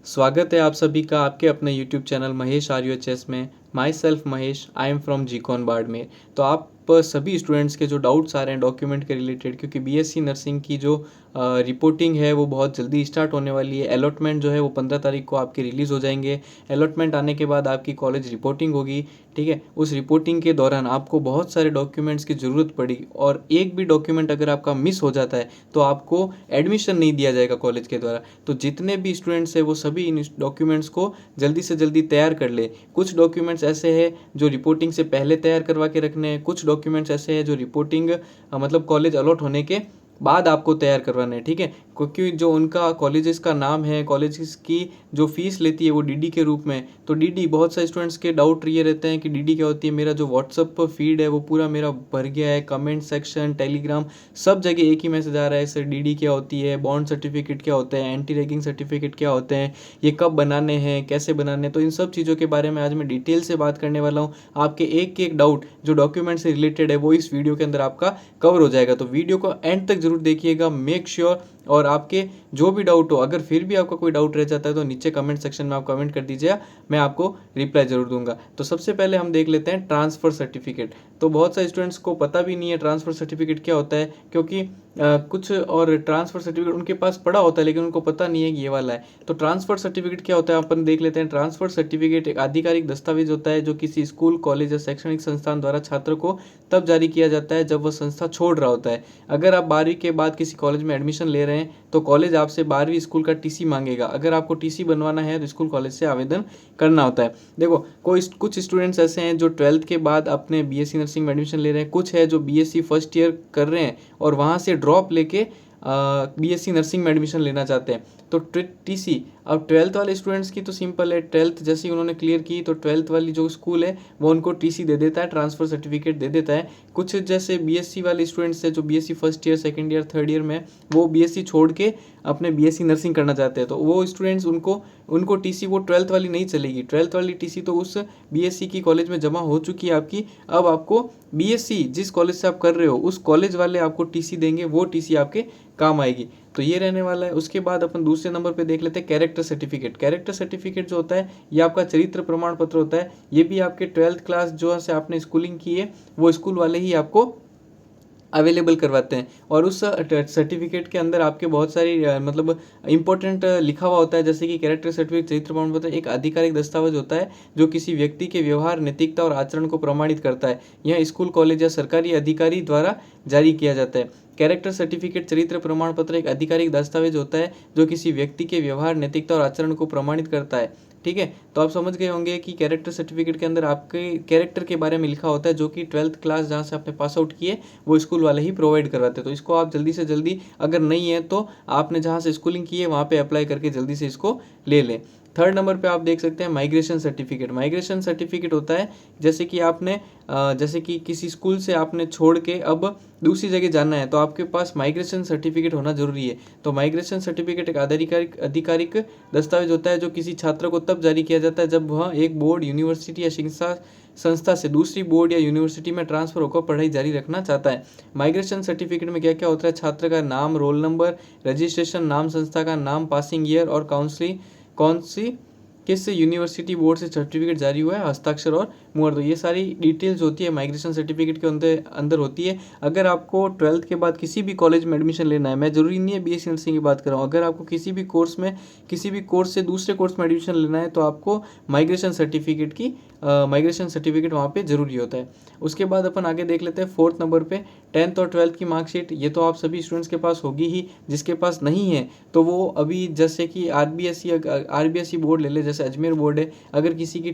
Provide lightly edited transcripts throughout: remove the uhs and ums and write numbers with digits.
स्वागत है आप सभी का आपके अपने YouTube चैनल महेश RUHS में। Myself Mahesh, I am from GCON Barmer. तो आप सभी स्टूडेंट्स के जो डाउट्स आ रहे हैं डॉक्यूमेंट के रिलेटेड, क्योंकि बीएससी नर्सिंग की जो रिपोर्टिंग है वो बहुत जल्दी स्टार्ट होने वाली है। अलॉटमेंट जो है वो 15 तारीख को आपके रिलीज़ हो जाएंगे। अलॉटमेंट आने के बाद आपकी कॉलेज रिपोर्टिंग होगी, ठीक है। उस रिपोर्टिंग के दौरान आपको बहुत सारे डॉक्यूमेंट्स की ज़रूरत पड़ी और एक भी डॉक्यूमेंट अगर आपका मिस हो जाता है तो आपको एडमिशन नहीं दिया जाएगा कॉलेज के द्वारा। तो जितने भी स्टूडेंट्स हैं वो सभी इन डॉक्यूमेंट्स को जल्दी से जल्दी तैयार कर ले। कुछ डॉक्यूमेंट्स ऐसे हैं जो रिपोर्टिंग से पहले तैयार करवा के रखने हैं, कुछ डॉक्यूमेंट्स ऐसे हैं जो रिपोर्टिंग मतलब कॉलेज अलॉट होने के बाद आपको तैयार करवाना है, ठीक है। क्योंकि जो उनका कॉलेजेस का नाम है, कॉलेजेस की जो फीस लेती है वो डीडी के रूप में। तो डीडी, बहुत सारे स्टूडेंट्स के डाउट ये रहते हैं कि डीडी क्या होती है। मेरा जो व्हाट्सअप फीड है वो पूरा मेरा भर गया है, कमेंट सेक्शन, टेलीग्राम, सब जगह एक ही मैसेज आ रहा है सर डीडी क्या होती है, बॉन्ड सर्टिफिकेट क्या होते हैं, एंटी रैगिंग सर्टिफिकेट क्या होते हैं, ये कब बनाने हैं, कैसे बनाने हैं। तो इन सब चीज़ों के बारे में आज मैं डिटेल से बात करने वाला हूँ। आपके एक डाउट जो डॉक्यूमेंट से रिलेटेड है वो इस वीडियो के अंदर आपका कवर हो जाएगा। तो वीडियो को एंड तक जरूर देखिएगा, मेक श्योर। और आपके जो भी डाउट हो, अगर फिर भी आपका कोई डाउट रह जाता है तो नीचे कमेंट सेक्शन में आप कमेंट कर दीजिए, मैं आपको रिप्लाई जरूर दूंगा। तो सबसे पहले हम देख लेते हैं ट्रांसफ़र सर्टिफिकेट। तो बहुत सारे स्टूडेंट्स को पता भी नहीं है ट्रांसफ़र सर्टिफिकेट क्या होता है, क्योंकि कुछ और ट्रांसफ़र सर्टिफिकेट उनके पास पड़ा होता है लेकिन उनको पता नहीं है कि ये वाला है। तो ट्रांसफ़र सर्टिफिकेट क्या होता है अपन देख लेते हैं। ट्रांसफ़र सर्टिफिकेट एक आधिकारिक दस्तावेज होता है जो किसी स्कूल, कॉलेज या शैक्षणिक संस्थान द्वारा छात्र को तब जारी किया जाता है जब वह संस्था छोड़ रहा होता है। अगर आप 12वीं के बाद किसी कॉलेज में एडमिशन ले रहे हैं तो कॉलेज आपसे 12वीं स्कूल का टीसी मांगेगा। अगर आपको टीसी बनवाना है तो स्कूल कॉलेज से आवेदन करना होता है। देखो, कुछ स्टूडेंट्स ऐसे हैं जो 12th के बाद अपने बीएससी नर्सिंग में एडमिशन ले रहे हैं, कुछ है जो बीएससी फर्स्ट ईयर कर रहे हैं और वहाँ से ड्रॉप लेके बीएससी नर्सिंग में एडमिशन लेना चाहते हैं। तो टीसी, अब 12th वाले स्टूडेंट्स की तो सिंपल है, 12th जैसे ही उन्होंने क्लियर की तो 12th वाली जो स्कूल है वो उनको टीसी दे देता है, ट्रांसफ़र सर्टिफिकेट दे देता है। कुछ जैसे बीएससी वाले स्टूडेंट्स हैं जो BSc first year, second year, third year में वो बीएससी छोड़ के अपने बीएससी नर्सिंग करना चाहते हैं, तो वो स्टूडेंट्स उनको टीसी वो 12th वाली नहीं चलेगी। 12th वाली टीसी तो उस बीएससी की कॉलेज में जमा हो चुकी है आपकी। अब आपको बीएससी जिस कॉलेज से आप कर रहे हो उस कॉलेज वाले आपको टीसी देंगे, वो टीसी आपके काम आएगी। तो ये रहने वाला है। उसके बाद अपन दूसरे नंबर पे देख लेते हैं कैरेक्टर सर्टिफिकेट। कैरेक्टर सर्टिफिकेट जो होता है ये आपका चरित्र प्रमाण पत्र होता है। ये भी आपके 12th क्लास जो से आपने स्कूलिंग की है वो स्कूल वाले ही आपको अवेलेबल करवाते हैं। और उस सर्टिफिकेट के अंदर आपके बहुत सारी मतलब इंपॉर्टेंट लिखा हुआ होता है, जैसे कि कैरेक्टर सर्टिफिकेट, चरित्र प्रमाण पत्र एक आधिकारिक दस्तावेज होता है जो किसी व्यक्ति के व्यवहार, नैतिकता और आचरण को प्रमाणित करता है। यह स्कूल, कॉलेज या सरकारी अधिकारी द्वारा जारी किया जाता है। कैरेक्टर सर्टिफिकेट, चरित्र प्रमाण पत्र एक आधिकारिक दस्तावेज होता है जो किसी व्यक्ति के व्यवहार, नैतिकता और आचरण को प्रमाणित करता है, ठीक है। तो आप समझ गए होंगे कि कैरेक्टर सर्टिफिकेट के अंदर आपके कैरेक्टर के बारे में लिखा होता है जो कि 12th क्लास जहाँ से आपने पास आउट किए वो स्कूल वाले ही प्रोवाइड करवाते हैं। तो इसको आप जल्दी से जल्दी, अगर नहीं है तो आपने जहाँ से स्कूलिंग की है वहाँ पे अप्लाई करके जल्दी से इसको ले लें। थर्ड नंबर पे आप देख सकते हैं माइग्रेशन सर्टिफिकेट। माइग्रेशन सर्टिफिकेट होता है जैसे कि आपने जैसे कि किसी स्कूल से आपने छोड़ के अब दूसरी जगह जाना है तो आपके पास माइग्रेशन सर्टिफिकेट होना जरूरी है। तो माइग्रेशन सर्टिफिकेट एक आधिकारिक दस्तावेज होता है जो किसी छात्र को तब जारी किया जाता है जब वह एक बोर्ड, यूनिवर्सिटी या शिक्षा संस्था से दूसरी बोर्ड या यूनिवर्सिटी में ट्रांसफर होकर पढ़ाई जारी रखना चाहता है। माइग्रेशन सर्टिफिकेट में क्या क्या होता है, छात्र का नाम, रोल नंबर, रजिस्ट्रेशन, नाम, संस्था का नाम, पासिंग ईयर और कौन सी किस यूनिवर्सिटी बोर्ड से सर्टिफिकेट जारी हुआ है, हस्ताक्षर और मुहर। तो ये सारी डिटेल्स होती है माइग्रेशन सर्टिफिकेट के अंदर होती है। अगर आपको 12th के बाद किसी भी कॉलेज में एडमिशन लेना है, मैं जरूरी नहीं है बीएससी नर्सिंग की बात कर रहा हूँ, अगर आपको किसी भी कोर्स से दूसरे कोर्स में एडमिशन लेना है तो आपको माइग्रेशन सर्टिफिकेट वहाँ पे जरूरी होता है। उसके बाद अपन आगे देख लेते हैं 4th नंबर पे 10th और 12th की मार्कशीट। ये तो आप सभी स्टूडेंट्स के पास होगी ही, जिसके पास नहीं है तो वो अभी जैसे कि आरबीएसई बोर्ड ले ले, जैसे अजमेर बोर्ड है, अगर किसी की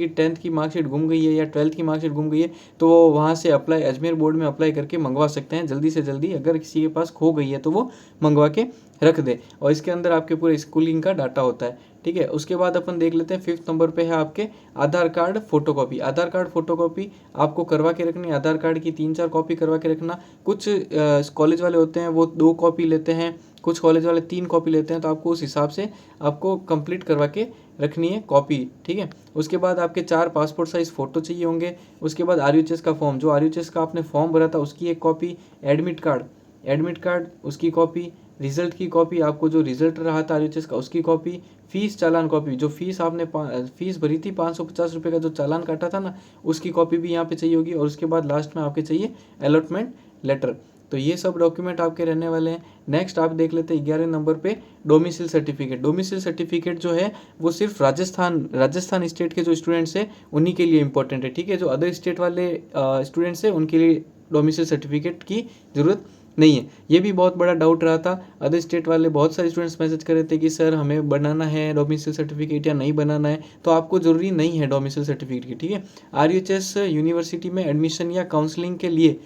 10th की मार्कशीट गुम गई है या 12th की मार्कशीट गुम गई है तो वो वहाँ से अजमेर बोर्ड में अप्लाई करके मंगवा सकते हैं जल्दी से जल्दी। अगर किसी के पास खो गई है तो वो मंगवा के रख दे, और इसके अंदर आपके पूरे स्कूलिंग का डाटा होता है, ठीक है। उसके बाद अपन देख लेते हैं 5th नंबर पे है आपके आधार कार्ड फोटोकॉपी। आधार कार्ड फोटोकॉपी आपको करवा के रखनी है, आधार कार्ड की 3-4 कॉपी करवा के रखना। कुछ कॉलेज वाले होते हैं वो 2 कॉपी लेते हैं, कुछ कॉलेज वाले 3 कॉपी लेते हैं, तो आपको उस हिसाब से आपको कंप्लीट करवा के रखनी है कॉपी, ठीक है। उसके बाद आपके 4 पासपोर्ट साइज फ़ोटो चाहिए होंगे। उसके बाद आरयूएचएस का फॉर्म, जो आरयूएचएस का आपने फॉर्म भरा था उसकी एक कॉपी, एडमिट कार्ड उसकी कॉपी, रिजल्ट की कॉपी, आपको जो रिजल्ट रहा था आरयूएचएस का उसकी कॉपी, फीस चालान कॉपी, जो फीस आपने फीस भरी थी 550 रुपये का जो चालान काटा था ना, उसकी कॉपी भी यहाँ पे चाहिए होगी। और उसके बाद लास्ट में आपके चाहिए अलॉटमेंट लेटर। तो ये सब डॉक्यूमेंट आपके रहने वाले हैं। नेक्स्ट आप देख लेते हैं 11 नंबर पे डोमिसाइल सर्टिफिकेट। डोमिसाइल सर्टिफिकेट जो है वो सिर्फ राजस्थान स्टेट के जो स्टूडेंट्स हैं उन्हीं के लिए इंपॉर्टेंट है, ठीक है। जो अदर स्टेट वाले स्टूडेंट्स हैं उनके लिए डोमिसाइल सर्टिफिकेट की ज़रूरत नहीं है। ये भी बहुत बड़ा डाउट रहा था, अदर स्टेट वाले बहुत सारे स्टूडेंट्स मैसेज कर रहे थे कि सर हमें बनाना है डोमिसाइल सर्टिफिकेट या नहीं बनाना है। तो आपको ज़रूरी नहीं है डोमिसाइल सर्टिफिकेट की, ठीक है। आरयूएचएस यूनिवर्सिटी में एडमिशन या काउंसलिंग के लिए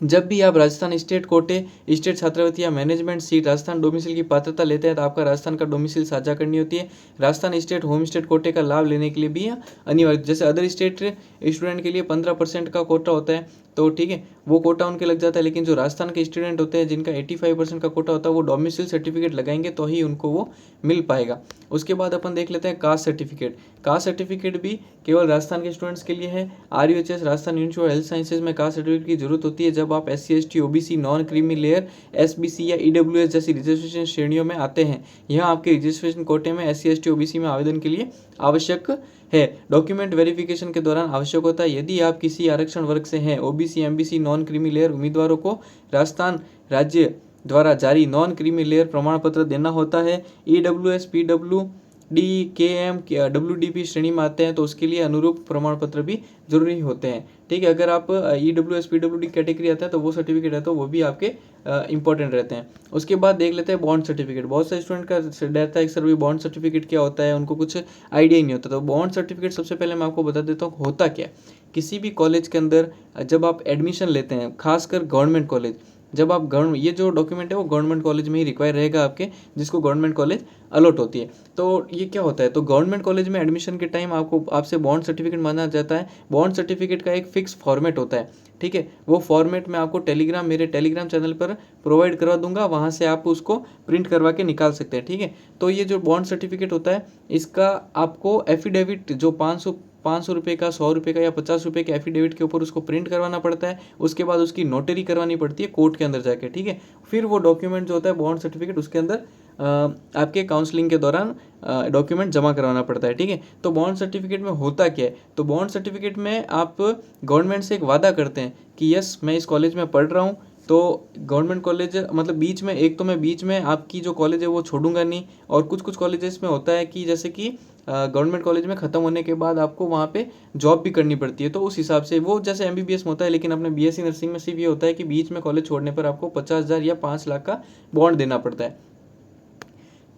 जब भी आप राजस्थान स्टेट कोटे, स्टेट छात्रवृत्ति या मैनेजमेंट सीट राजस्थान डोमिसाइल की पात्रता लेते हैं तो आपका राजस्थान का डोमिसाइल साझा करनी होती है। राजस्थान स्टेट होम स्टेट कोटे का लाभ लेने के लिए भी अनिवार्य, जैसे अदर स्टेट स्टूडेंट के लिए 15% का कोटा होता है, तो ठीक है वो कोटा उनके लग जाता है। लेकिन जो राजस्थान के स्टूडेंट होते हैं जिनका 85% का कोटा होता है वो डोमिसाइल सर्टिफिकेट लगाएंगे तो ही उनको वो मिल पाएगा। उसके बाद अपन देख लेते हैं कास्ट सर्टिफिकेट। कास्ट सर्टिफिकेट भी केवल राजस्थान के स्टूडेंट्स के लिए है। RUHS Rajasthan university of health sciences में कास्ट सर्टिफिकेट की जरूरत होती है जब आप SC ST OBC non creamy layer SBC या EWS जैसी रिजर्वेशन श्रेणियों में आते हैं। यह आपके रजिस्ट्रेशन कोटे में SC ST OBC में आवेदन के लिए आवश्यक है। डॉक्यूमेंट वेरिफिकेशन के दौरान आवश्यक होता है यदि आप किसी आरक्षण वर्ग से हैं। OBC MBC non creamy layer उम्मीदवारों को राजस्थान राज्य द्वारा जारी नॉन क्रीमी लेयर प्रमाण पत्र देना होता है। EWS PWD KM WDP श्रेणी में आते हैं तो उसके लिए अनुरूप प्रमाण पत्र भी जरूरी होते हैं, ठीक है। अगर आप EWS PWD कैटेगरी आता है तो वो सर्टिफिकेट है तो वो भी आपके इंपॉर्टेंट रहते हैं। उसके बाद देख लेते हैं बॉन्ड सर्टिफिकेट। बहुत सारे स्टूडेंट का रहता है सर भी बॉन्ड सर्टिफिकेट क्या होता है, उनको कुछ आइडिया ही नहीं होता। तो बॉन्ड सर्टिफिकेट सबसे पहले मैं आपको बता देता हूँ होता क्या है। किसी भी कॉलेज के अंदर जब आप एडमिशन लेते हैं, खासकर गवर्नमेंट कॉलेज, जब आप ये जो डॉक्यूमेंट है वो गवर्नमेंट कॉलेज में ही रिक्वायर रहेगा आपके, जिसको गवर्नमेंट कॉलेज अलॉट होती है। तो ये क्या होता है, तो गवर्नमेंट कॉलेज में एडमिशन के टाइम आपसे बॉन्ड सर्टिफिकेट मांगा जाता है। बॉन्ड सर्टिफिकेट का एक फिक्स फॉर्मेट होता है, ठीक है। वो फॉर्मेट मैं आपको मेरे टेलीग्राम चैनल पर प्रोवाइड करवा दूंगा, वहाँ से आप उसको प्रिंट करवा के निकाल सकते हैं, ठीक है। तो ये जो बॉन्ड सर्टिफिकेट होता है इसका आपको एफिडेविट जो 500 रुपये का, 100 रुपये का या 50 रुपये के एफिडेविट के ऊपर उसको प्रिंट करवाना पड़ता है। उसके बाद उसकी नोटरी करवानी पड़ती है कोर्ट के अंदर जाके, ठीक है। फिर वो डॉक्यूमेंट जो होता है बॉन्ड सर्टिफिकेट उसके अंदर आपके काउंसलिंग के दौरान डॉक्यूमेंट जमा करवाना पड़ता है, ठीक है। तो बॉन्ड सर्टिफिकेट में होता क्या है, तो बॉन्ड सर्टिफिकेट में आप गवर्नमेंट से एक वादा करते हैं कि यस मैं इस कॉलेज में पढ़ रहा हूँ। तो गवर्नमेंट कॉलेज मतलब बीच में मैं बीच में आपकी जो कॉलेज है वो छोड़ूंगा नहीं। और कुछ कॉलेजेस में होता है कि जैसे कि गवर्नमेंट कॉलेज में ख़त्म होने के बाद आपको वहाँ पे जॉब भी करनी पड़ती है, तो उस हिसाब से वो जैसे MBBS में होता है। लेकिन अपने BSc नर्सिंग में सिर्फ ये होता है कि बीच में कॉलेज छोड़ने पर आपको 50,000 या 5 लाख का बॉन्ड देना पड़ता है,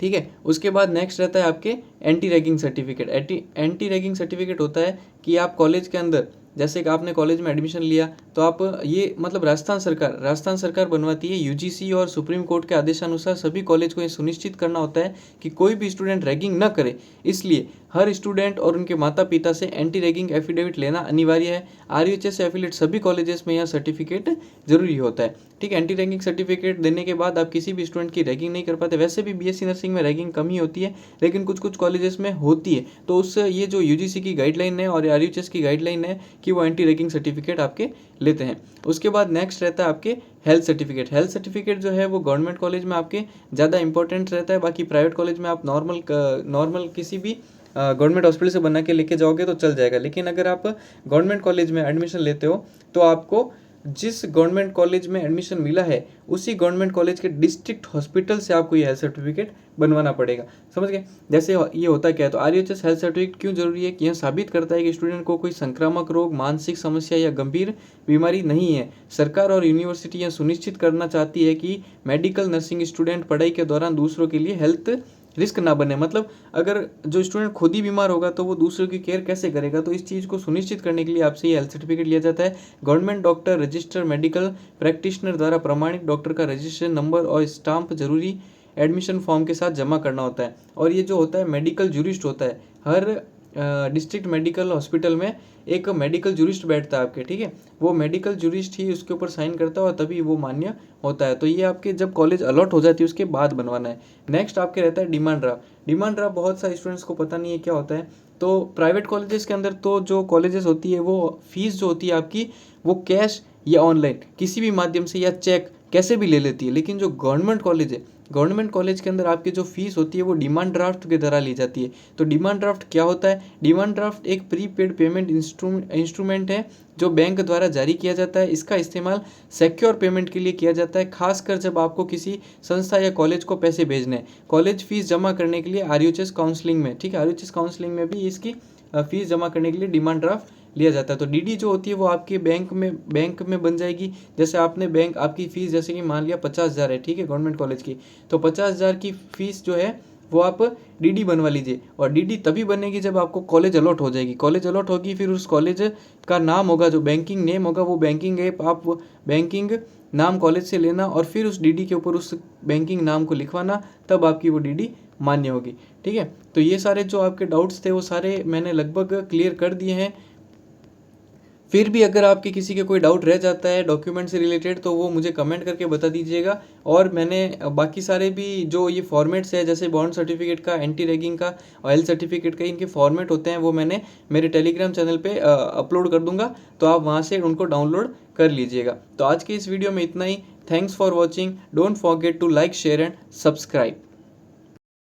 ठीक है। उसके बाद नेक्स्ट रहता है आपके anti ragging certificate. Anti ragging certificate होता है कि आप कॉलेज के अंदर जैसे कि आपने कॉलेज में एडमिशन लिया तो आप ये मतलब राजस्थान सरकार बनवाती है। UGC और सुप्रीम कोर्ट के आदेशानुसार सभी कॉलेज को ये सुनिश्चित करना होता है कि कोई भी स्टूडेंट रैगिंग न करे, इसलिए हर स्टूडेंट और उनके माता पिता से एंटी रैगिंग एफिडेविट लेना अनिवार्य है। RUHS से एफिलेट सभी कॉलेजेस में यह सर्टिफिकेट जरूरी होता है, ठीक है। एंटी रैगिंग सर्टिफिकेट देने के बाद आप किसी भी स्टूडेंट की रैगिंग नहीं कर पाते। वैसे भी BSc नर्सिंग में रैगिंग कम ही होती है, लेकिन कुछ कॉलेजेस में होती है। तो उससे ये जो UGC की गाइडलाइन है और RUHS की गाइडलाइन है कि वो एंटी रैगिंग सर्टिफिकेट आपके लेते हैं। उसके बाद नेक्स्ट रहता है आपके हेल्थ सर्टिफिकेट। हेल्थ सर्टिफिकेट जो है वो गवर्नमेंट कॉलेज में आपके ज़्यादा इंपॉर्टेंट रहता है। बाकी प्राइवेट कॉलेज में आप नॉर्मल किसी भी गवर्नमेंट हॉस्पिटल से बना के लेके जाओगे तो चल जाएगा। लेकिन अगर आप गवर्नमेंट कॉलेज में एडमिशन लेते हो तो आपको जिस गवर्नमेंट कॉलेज में एडमिशन मिला है उसी गवर्नमेंट कॉलेज के डिस्ट्रिक्ट हॉस्पिटल से आपको ये हेल्थ सर्टिफिकेट बनवाना पड़ेगा, समझ गए। जैसे ये होता क्या है, तो RUHS हेल्थ सर्टिफिकेट क्यों जरूरी है कि यह साबित करता है कि स्टूडेंट को कोई संक्रामक रोग, मानसिक समस्या या गंभीर बीमारी नहीं है। सरकार और यूनिवर्सिटी यह सुनिश्चित करना चाहती है कि मेडिकल नर्सिंग स्टूडेंट पढ़ाई के दौरान दूसरों के लिए हेल्थ रिस्क ना बने। मतलब अगर जो स्टूडेंट खुद ही बीमार होगा तो वो दूसरों की केयर कैसे करेगा, तो इस चीज़ को सुनिश्चित करने के लिए आपसे ये हेल्थ सर्टिफिकेट लिया जाता है। Government doctor, register medical practitioner द्वारा प्रमाणित डॉक्टर का रजिस्ट्रेशन नंबर और स्टाम्प जरूरी एडमिशन फॉर्म के साथ जमा करना होता है। और ये जो होता है मेडिकल जूरिस्ट होता है, हर डिस्ट्रिक्ट मेडिकल हॉस्पिटल में एक मेडिकल जूरिस्ट बैठता है आपके, ठीक है। वो मेडिकल जूरिस्ट ही उसके ऊपर साइन करता है और तभी वो मान्य होता है। तो ये आपके जब कॉलेज अलॉट हो जाती है उसके बाद बनवाना है। नेक्स्ट आपके रहता है डिमांड ड्राफ्ट। डिमांड ड्राफ्ट बहुत सारे स्टूडेंट्स को पता नहीं है क्या होता है। तो प्राइवेट कॉलेजेस के अंदर तो जो कॉलेजेस होती है वो फीस जो होती है आपकी वो कैश या ऑनलाइन किसी भी माध्यम से या चेक कैसे भी ले लेती है। लेकिन जो गवर्नमेंट कॉलेज है, गवर्नमेंट कॉलेज के अंदर आपकी जो फीस होती है वो डिमांड ड्राफ्ट की तरह ली जाती है। तो डिमांड ड्राफ्ट क्या होता है? डिमांड ड्राफ्ट एक प्रीपेड पेमेंट इंस्ट्रूमेंट है जो बैंक द्वारा जारी किया जाता है। इसका इस्तेमाल सिक्योर पेमेंट के लिए किया जाता है, खासकर जब आपको किसी संस्था या कॉलेज को पैसे भेजने हैं। कॉलेज फीस जमा करने के लिए आरयूएचएस काउंसलिंग में, ठीक है, आरयूएचएस काउंसलिंग में भी इसकी फीस जमा करने के लिए डिमांड ड्राफ्ट लिया जाता है। तो डीडी जो होती है वो आपके बैंक में बन जाएगी। जैसे आपने बैंक, आपकी फ़ीस जैसे कि मान लिया 50,000 है, ठीक है, गवर्नमेंट कॉलेज की, तो 50,000 की फ़ीस जो है वो आप डीडी बनवा लीजिए। और डीडी तभी बनेगी जब आपको कॉलेज अलॉट हो जाएगी। कॉलेज अलॉट होगी, फिर उस कॉलेज का नाम होगा, जो बैंकिंग नेम होगा, वो बैंकिंग ऐप आप बैंकिंग नाम कॉलेज से लेना और फिर उस डीडी के ऊपर उस बैंकिंग नाम को लिखवाना, तब आपकी वो डीडी मान्य होगी। ठीक है, तो ये सारे जो आपके डाउट्स थे वो सारे मैंने लगभग क्लियर कर दिए हैं। फिर भी अगर आपके किसी के कोई डाउट रह जाता है डॉक्यूमेंट से रिलेटेड तो वो मुझे कमेंट करके बता दीजिएगा। और मैंने बाकी सारे भी जो ये फॉर्मेट्स है, जैसे बॉन्ड सर्टिफिकेट का, एंटी रैगिंग का, ऑयल सर्टिफिकेट का, इनके फॉर्मेट होते हैं, वो मैंने मेरे टेलीग्राम चैनल पे अपलोड कर दूंगा, तो आप वहाँ से उनको डाउनलोड कर लीजिएगा। तो आज के इस वीडियो में इतना ही। Thanks for watching. Don't forget to like, share and subscribe.